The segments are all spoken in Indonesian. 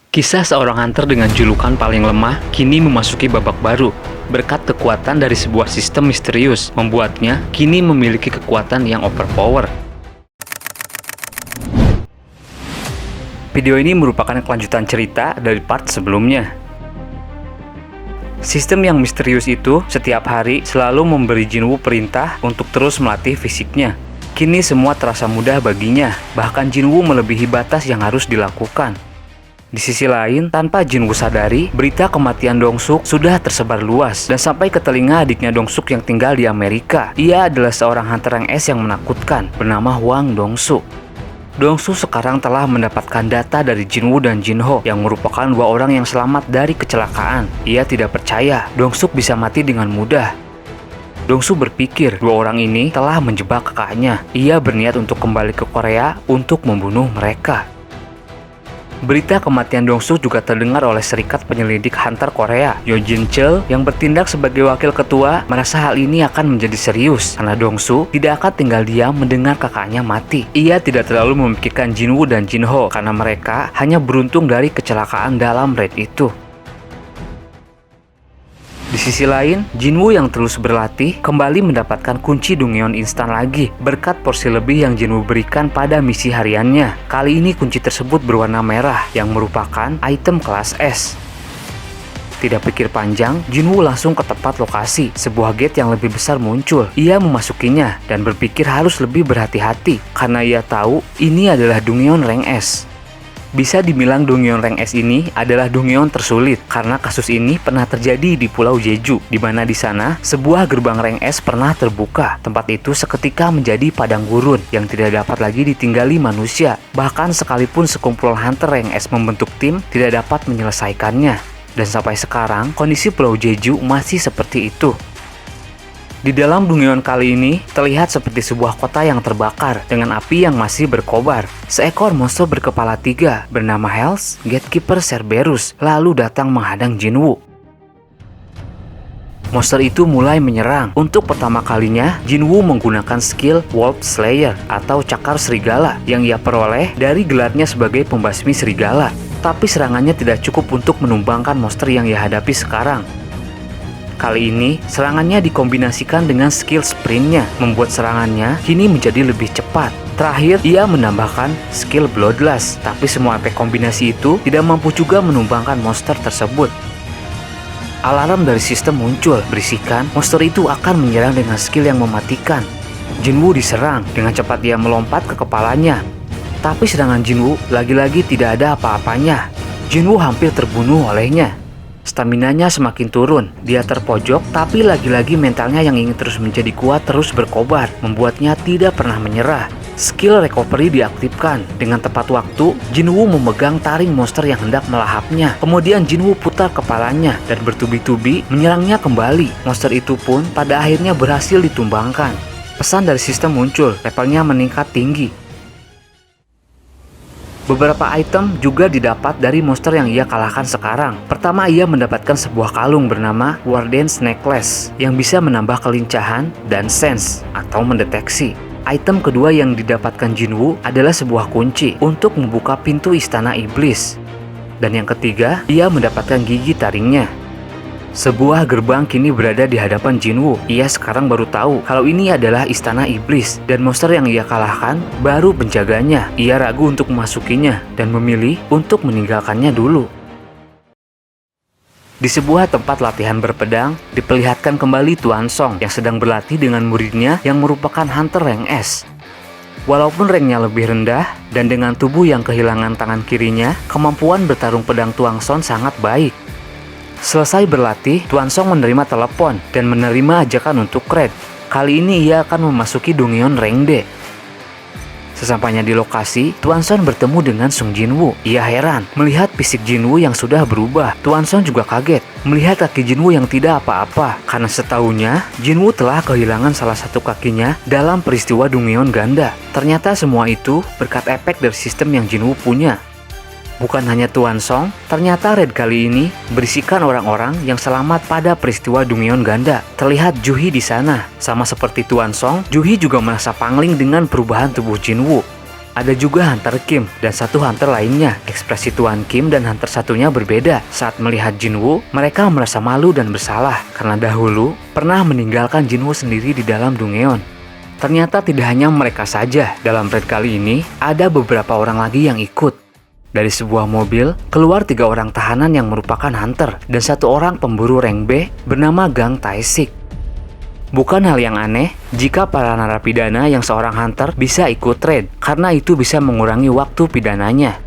Kisah seorang hunter dengan julukan paling lemah kini memasuki babak baru. Berkat kekuatan dari sebuah sistem misterius, membuatnya kini memiliki kekuatan yang overpower. Video ini merupakan kelanjutan cerita dari part sebelumnya. Sistem yang misterius itu setiap hari selalu memberi Jinwoo perintah untuk terus melatih fisiknya. Kini semua terasa mudah baginya, bahkan Jinwoo melebihi batas yang harus dilakukan. Di sisi lain, tanpa Jinwoo sadari, berita kematian Dong-suk sudah tersebar luas dan sampai ke telinga adiknya Dong-suk yang tinggal di Amerika. Ia adalah seorang hunter rank S yang menakutkan, bernama Hwang Dong-suk. Dong-suk sekarang telah mendapatkan data dari Jinwoo dan Jinho yang merupakan dua orang yang selamat dari kecelakaan. Ia tidak percaya Dong-suk bisa mati dengan mudah. Dong-suk berpikir dua orang ini telah menjebak kakaknya. Ia berniat untuk kembali ke Korea untuk membunuh mereka. Berita kematian Dong-suk juga terdengar oleh Serikat Penyelidik Hunter Korea. Yo Jin-cheol yang bertindak sebagai wakil ketua merasa hal ini akan menjadi serius karena Dong-suk tidak akan tinggal diam mendengar kakaknya mati. Ia tidak terlalu memikirkan Jinwoo dan Jinho karena mereka hanya beruntung dari kecelakaan dalam raid itu. Di sisi lain, Jinwoo yang terus berlatih kembali mendapatkan kunci Dongyeon instan lagi berkat porsi lebih yang Jinwoo berikan pada misi hariannya. Kali ini kunci tersebut berwarna merah yang merupakan item kelas S. Tidak pikir panjang, Jinwoo langsung ke tempat lokasi. Sebuah gate yang lebih besar muncul. Ia memasukinya dan berpikir harus lebih berhati-hati karena ia tahu ini adalah Dongyeon rank S. Bisa dibilang Dongyeon rank S ini adalah Dongyeon tersulit karena kasus ini pernah terjadi di Pulau Jeju, di mana di sana sebuah gerbang rank S pernah terbuka. Tempat itu seketika menjadi padang gurun yang tidak dapat lagi ditinggali manusia. Bahkan sekalipun sekumpulan hunter rank S membentuk tim, tidak dapat menyelesaikannya. Dan sampai sekarang kondisi Pulau Jeju masih seperti itu. Di dalam Dongyeon kali ini, terlihat seperti sebuah kota yang terbakar dengan api yang masih berkobar. Seekor monster berkepala 3 bernama Hell's Gatekeeper Cerberus lalu datang menghadang Jinwoo. Monster itu mulai menyerang. Untuk pertama kalinya, Jinwoo menggunakan skill Wolf Slayer atau cakar serigala yang ia peroleh dari gelarnya sebagai pembasmi serigala. Tapi serangannya tidak cukup untuk menumbangkan monster yang ia hadapi sekarang. Kali ini, serangannya dikombinasikan dengan skill sprintnya, membuat serangannya kini menjadi lebih cepat. Terakhir, ia menambahkan skill Bloodlust, tapi semua efek kombinasi itu tidak mampu juga menumbangkan monster tersebut. Alarm dari sistem muncul, berisikan monster itu akan menyerang dengan skill yang mematikan. Jinwoo diserang, dengan cepat dia melompat ke kepalanya. Tapi serangan Jinwoo lagi-lagi tidak ada apa-apanya. Jinwoo hampir terbunuh olehnya. Staminanya semakin turun, dia terpojok, tapi lagi-lagi mentalnya yang ingin terus menjadi kuat terus berkobar, membuatnya tidak pernah menyerah. Skill recovery diaktifkan. Dengan tepat waktu, Jinwoo memegang taring monster yang hendak melahapnya. Kemudian Jinwoo putar kepalanya dan bertubi-tubi menyerangnya kembali. Monster itu pun pada akhirnya berhasil ditumbangkan. Pesan dari sistem muncul, levelnya meningkat tinggi. Beberapa item juga didapat dari monster yang ia kalahkan sekarang. Pertama, ia mendapatkan sebuah kalung bernama Warden's Necklace yang bisa menambah kelincahan dan sense atau mendeteksi. Item kedua yang didapatkan Jinwoo adalah sebuah kunci untuk membuka pintu istana iblis. Dan yang ketiga, ia mendapatkan gigi taringnya. Sebuah gerbang kini berada di hadapan Jinwoo. Ia sekarang baru tahu kalau ini adalah istana iblis dan monster yang ia kalahkan baru penjaganya. Ia ragu untuk memasukinya dan memilih untuk meninggalkannya dulu. Di sebuah tempat latihan berpedang, diperlihatkan kembali Tuan Song yang sedang berlatih dengan muridnya yang merupakan hunter rank S. Walaupun ranknya lebih rendah dan dengan tubuh yang kehilangan tangan kirinya, kemampuan bertarung pedang Tuan Song sangat baik. Selesai berlatih, Tuan Song menerima telepon dan menerima ajakan untuk raid. Kali ini ia akan memasuki Dongyeon rank D. Sesampainya di lokasi, Tuan Song bertemu dengan Sung Jinwoo. Ia heran melihat fisik Jinwoo yang sudah berubah. Tuan Song juga kaget melihat kaki Jinwoo yang tidak apa-apa karena setahunya Jinwoo telah kehilangan salah satu kakinya dalam peristiwa Dongyeon ganda. Ternyata semua itu berkat efek dari sistem yang Jinwoo punya. Bukan hanya Tuan Song, ternyata raid kali ini berisikan orang-orang yang selamat pada peristiwa Dongyeon ganda. Terlihat Juhi di sana. Sama seperti Tuan Song, Juhi juga merasa pangling dengan perubahan tubuh Jinwoo. Ada juga Hunter Kim dan satu Hunter lainnya. Ekspresi Tuan Kim dan Hunter satunya berbeda. Saat melihat Jinwoo, mereka merasa malu dan bersalah karena dahulu pernah meninggalkan Jinwoo sendiri di dalam Dungeon. Ternyata tidak hanya mereka saja. Dalam raid kali ini, ada beberapa orang lagi yang ikut. Dari sebuah mobil, keluar 3 orang tahanan yang merupakan Hunter dan 1 orang pemburu rank B bernama Gang Tae-sik. Bukan hal yang aneh jika para narapidana yang seorang Hunter bisa ikut raid, karena itu bisa mengurangi waktu pidananya.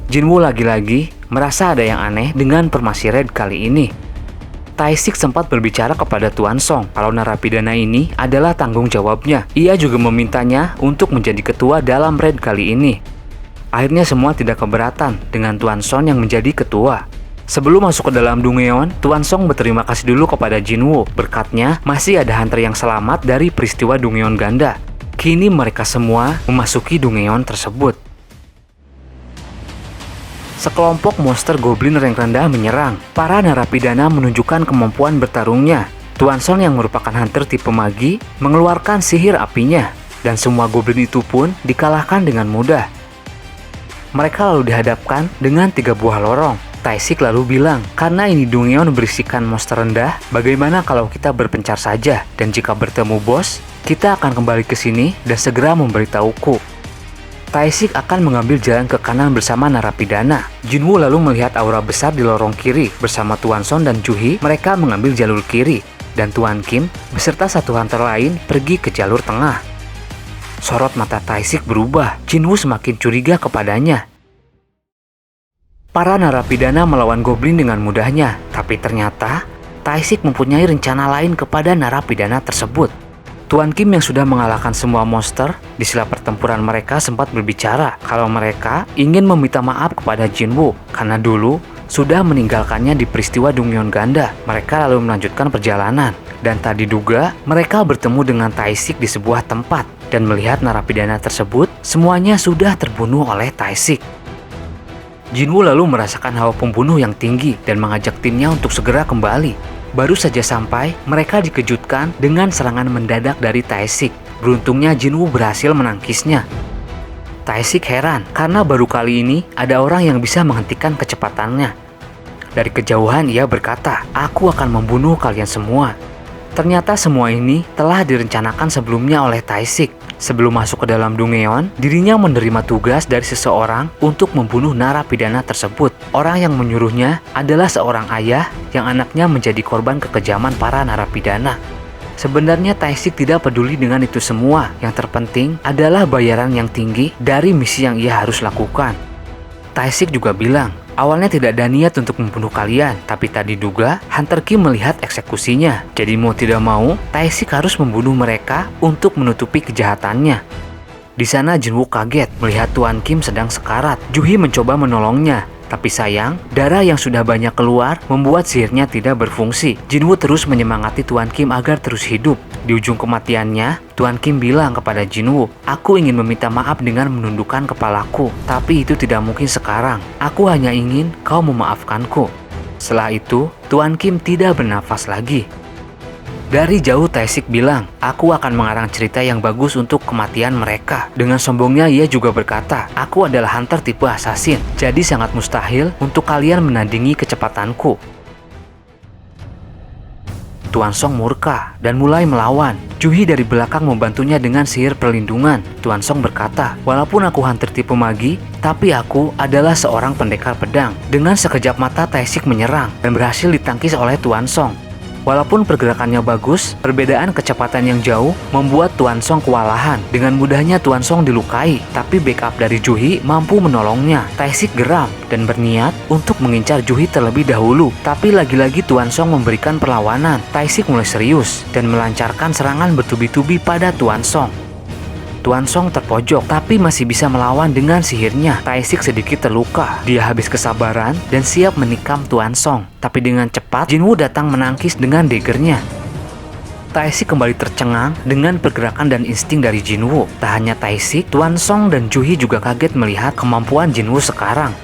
Jinwoo lagi-lagi merasa ada yang aneh dengan formasi raid kali ini. Tae-sik sempat berbicara kepada Tuan Song kalau narapidana ini adalah tanggung jawabnya. Ia juga memintanya untuk menjadi ketua dalam raid kali ini. Akhirnya semua tidak keberatan dengan Tuan Song yang menjadi ketua. Sebelum masuk ke dalam Dungeon, Tuan Song berterima kasih dulu kepada Jinwoo. Berkatnya, masih ada Hunter yang selamat dari peristiwa Dungeon ganda. Kini mereka semua memasuki Dungeon tersebut. Sekelompok monster goblin rank rendah menyerang. Para narapidana menunjukkan kemampuan bertarungnya. Tuan Song yang merupakan Hunter tipe magi mengeluarkan sihir apinya. Dan semua goblin itu pun dikalahkan dengan mudah. Mereka lalu dihadapkan dengan 3 buah lorong. Tae-sik lalu bilang, karena ini Dungeon berisikan monster rendah, bagaimana kalau kita berpencar saja? Dan jika bertemu bos, kita akan kembali ke sini dan segera memberitahuku. Tae-sik akan mengambil jalan ke kanan bersama narapidana. Jinwoo lalu melihat aura besar di lorong kiri. Bersama Tuan Song dan Ju-hee, mereka mengambil jalur kiri. Dan Tuan Kim beserta 1 Hunter lain pergi ke jalur tengah. Sorot mata Tae-sik berubah. Jinwoo semakin curiga kepadanya. Para narapidana melawan goblin dengan mudahnya, tapi ternyata Tae-sik mempunyai rencana lain kepada narapidana tersebut. Tuan Kim yang sudah mengalahkan semua monster, di sela pertempuran mereka sempat berbicara kalau mereka ingin meminta maaf kepada Jinwoo karena dulu sudah meninggalkannya di peristiwa Dungeon ganda. Mereka lalu melanjutkan perjalanan, dan tak diduga mereka bertemu dengan Tae-sik di sebuah tempat dan melihat narapidana tersebut semuanya sudah terbunuh oleh Tae-sik. Jinwoo lalu merasakan hawa pembunuh yang tinggi dan mengajak timnya untuk segera kembali. Baru saja sampai, mereka dikejutkan dengan serangan mendadak dari Tae-sik. Beruntungnya Jinwoo berhasil menangkisnya. Tae-sik heran karena baru kali ini ada orang yang bisa menghentikan kecepatannya. Dari kejauhan ia berkata, "Aku akan membunuh kalian semua." Ternyata semua ini telah direncanakan sebelumnya oleh Tae-sik. Sebelum masuk ke dalam Dungeon, dirinya menerima tugas dari seseorang untuk membunuh narapidana tersebut. Orang yang menyuruhnya adalah seorang ayah yang anaknya menjadi korban kekejaman para narapidana. Sebenarnya Tae-sik tidak peduli dengan itu semua. Yang terpenting adalah bayaran yang tinggi dari misi yang ia harus lakukan. Tae-sik juga bilang, awalnya tidak ada niat untuk membunuh kalian, tapi tak diduga Hunter Kim melihat eksekusinya. Jadi mau tidak mau, Tae-sik harus membunuh mereka untuk menutupi kejahatannya. Di sana Jinwoo kaget melihat Tuan Kim sedang sekarat. Ju-hee mencoba menolongnya, tapi sayang, darah yang sudah banyak keluar membuat sihirnya tidak berfungsi. Jinwoo terus menyemangati Tuan Kim agar terus hidup. Di ujung kematiannya, Tuan Kim bilang kepada Jinwoo, "Aku ingin meminta maaf dengan menundukkan kepalaku, tapi itu tidak mungkin sekarang. Aku hanya ingin kau memaafkanku." Setelah itu, Tuan Kim tidak bernafas lagi. Dari jauh Tae-sik bilang, "Aku akan mengarang cerita yang bagus untuk kematian mereka." Dengan sombongnya ia juga berkata, "Aku adalah Hunter tipe assassin, jadi sangat mustahil untuk kalian menandingi kecepatanku." Tuan Song murka dan mulai melawan. Ju-hee dari belakang membantunya dengan sihir perlindungan. Tuan Song berkata, "Walaupun aku Hunter tipe magi, tapi aku adalah seorang pendekar pedang." Dengan sekejap mata Tae-sik menyerang dan berhasil ditangkis oleh Tuan Song. Walaupun pergerakannya bagus, perbedaan kecepatan yang jauh membuat Tuan Song kewalahan. Dengan mudahnya Tuan Song dilukai, tapi backup dari Ju-hee mampu menolongnya. Tae-sik geram dan berniat untuk mengincar Ju-hee terlebih dahulu. Tapi lagi-lagi Tuan Song memberikan perlawanan. Tae-sik mulai serius dan melancarkan serangan bertubi-tubi pada Tuan Song. Tuan Song terpojok tapi masih bisa melawan dengan sihirnya. Tae-sik sedikit terluka. Dia habis kesabaran dan siap menikam Tuan Song. Tapi dengan cepat, Jinwoo datang menangkis dengan daggernya. Tae-sik kembali tercengang dengan pergerakan dan insting dari Jinwoo. Tak hanya Tae-sik, Tuan Song dan Ju-hee juga kaget melihat kemampuan Jinwoo sekarang.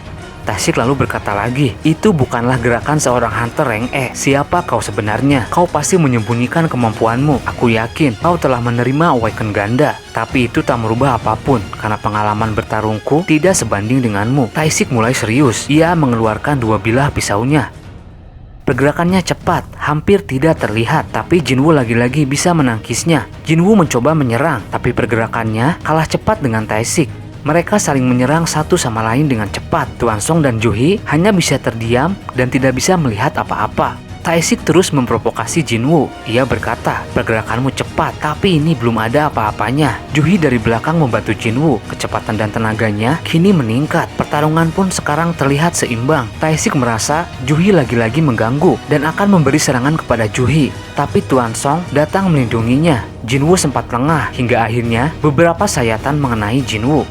Taishik lalu berkata lagi, itu bukanlah gerakan seorang hunter rank E. Siapa kau sebenarnya? Kau pasti menyembunyikan kemampuanmu. Aku yakin kau telah menerima awaken ganda. Tapi itu tak merubah apapun, karena pengalaman bertarungku tidak sebanding denganmu. Taishik mulai serius. Ia mengeluarkan dua bilah pisaunya. Pergerakannya cepat, hampir tidak terlihat, tapi Jinwoo lagi-lagi bisa menangkisnya. Jinwoo mencoba menyerang, tapi pergerakannya kalah cepat dengan Taishik. Mereka saling menyerang satu sama lain dengan cepat. Tuan Song dan Juhi hanya bisa terdiam dan tidak bisa melihat apa-apa. Taishik terus memprovokasi Jinwoo. Ia berkata, pergerakanmu cepat, tapi ini belum ada apa-apanya. Juhi dari belakang membantu Jinwoo. Kecepatan dan tenaganya kini meningkat. Pertarungan pun sekarang terlihat seimbang. Taishik merasa Juhi lagi-lagi mengganggu dan akan memberi serangan kepada Juhi. Tapi Tuan Song datang melindunginya. Jinwoo sempat lengah hingga akhirnya beberapa sayatan mengenai Jinwoo.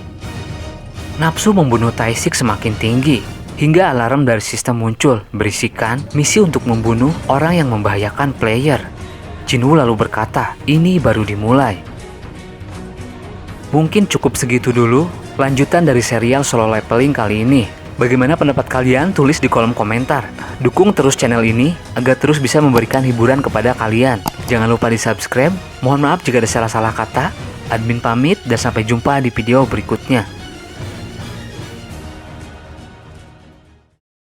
Nafsu membunuh Taishik semakin tinggi. Hingga alarm dari sistem muncul, berisikan misi untuk membunuh orang yang membahayakan player. Jinwoo lalu berkata, ini baru dimulai. Mungkin cukup segitu dulu lanjutan dari serial solo leveling kali ini. Bagaimana pendapat kalian? Tulis di kolom komentar. Dukung terus channel ini agar terus bisa memberikan hiburan kepada kalian. Jangan lupa di subscribe. Mohon maaf jika ada salah-salah kata. Admin pamit dan sampai jumpa di video berikutnya.